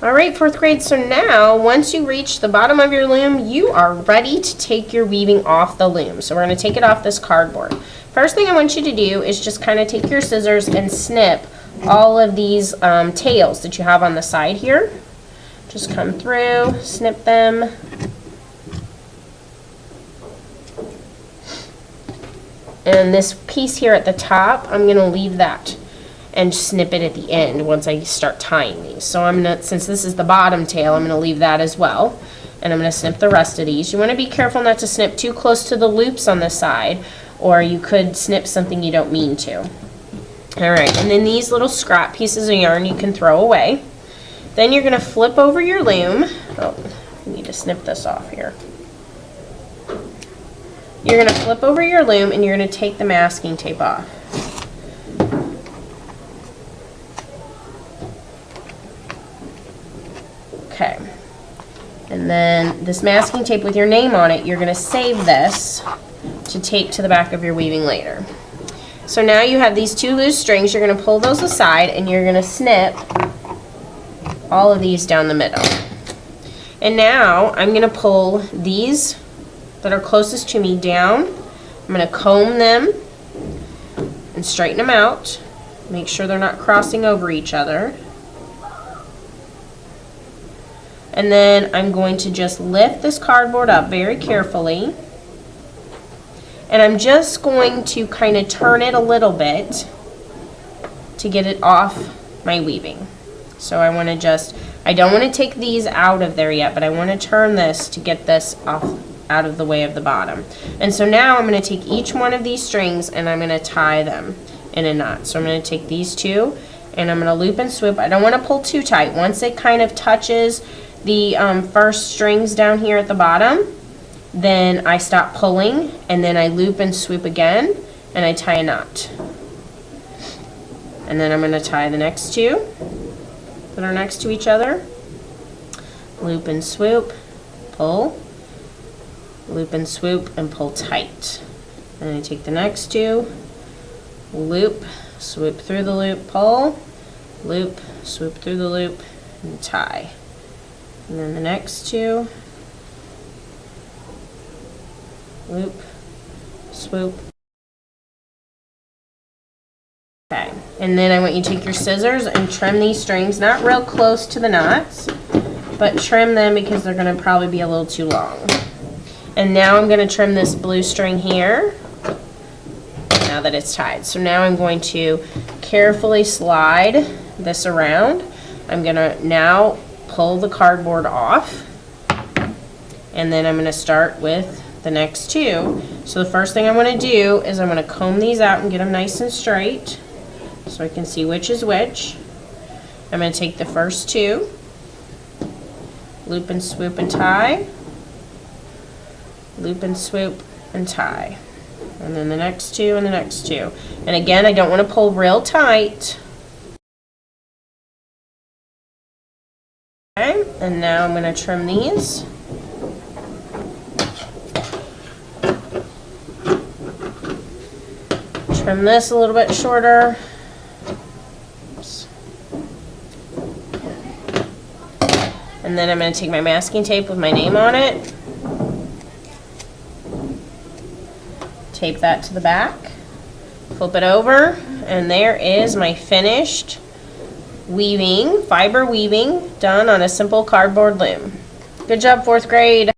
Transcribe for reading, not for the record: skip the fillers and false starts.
All right, fourth grade, so now once you reach the bottom of your loom, you are ready to take your weaving off the loom. So we're going to take it off this cardboard. First thing I want you to do is just kind of take your scissors and snip all of these tails that you have on the side here. Just come through, snip them. And this piece here at the top, I'm going to leave that and snip it at the end once I start tying these. So I'm gonna, since this is the bottom tail, I'm gonna leave that as well. And I'm gonna snip the rest of these. You wanna be careful not to snip too close to the loops on the side, or you could snip something you don't mean to. All right, and then these little scrap pieces of yarn you can throw away. Then you're gonna flip over your loom. Oh, I need to snip this off here. You're gonna flip over your loom and you're gonna take the masking tape off. Okay, and then this masking tape with your name on it, you're going to save this to take to the back of your weaving later. So now you have these two loose strings, you're going to pull those aside and you're going to snip all of these down the middle. And now I'm going to pull these that are closest to me down. I'm going to comb them and straighten them out. Make sure they're not crossing over each other. And then I'm going to just lift this cardboard up very carefully. And I'm just going to kind of turn it a little bit to get it off my weaving. So I want to just, I don't want to take these out of there yet, but I want to turn this to get this off out of the way of the bottom. And so now I'm going to take each one of these strings and I'm going to tie them in a knot. So I'm going to take these two and I'm going to loop and swoop. I don't want to pull too tight. Once it kind of touches the first strings down here at the bottom, then I stop pulling and then I loop and swoop again and I tie a knot. And then I'm going to tie the next two that are next to each other. Loop and swoop, pull, loop and swoop and pull tight. And I take the next two, loop, swoop through the loop, pull, loop, swoop through the loop and tie. And then the next two, loop, swoop. Okay, and then I want you to take your scissors and trim these strings, not real close to the knots, but trim them because they're going to probably be a little too long. And now I'm going to trim this blue string here, now that it's tied. So now I'm going to carefully slide this around. I'm going to now pull the cardboard off, and then I'm going to start with the next two. So the first thing I want to do is I'm going to comb these out and get them nice and straight so I can see which is which. I'm going to take the first two, loop and swoop and tie, loop and swoop and tie, and then the next two and the next two. And again, I don't want to pull real tight. Okay, and now I'm going to trim these. Trim this a little bit shorter. Oops. And then I'm going to take my masking tape with my name on it. Tape that to the back. Flip it over, and there is my finished weaving, fiber weaving, done on a simple cardboard loom. Good job, fourth grade.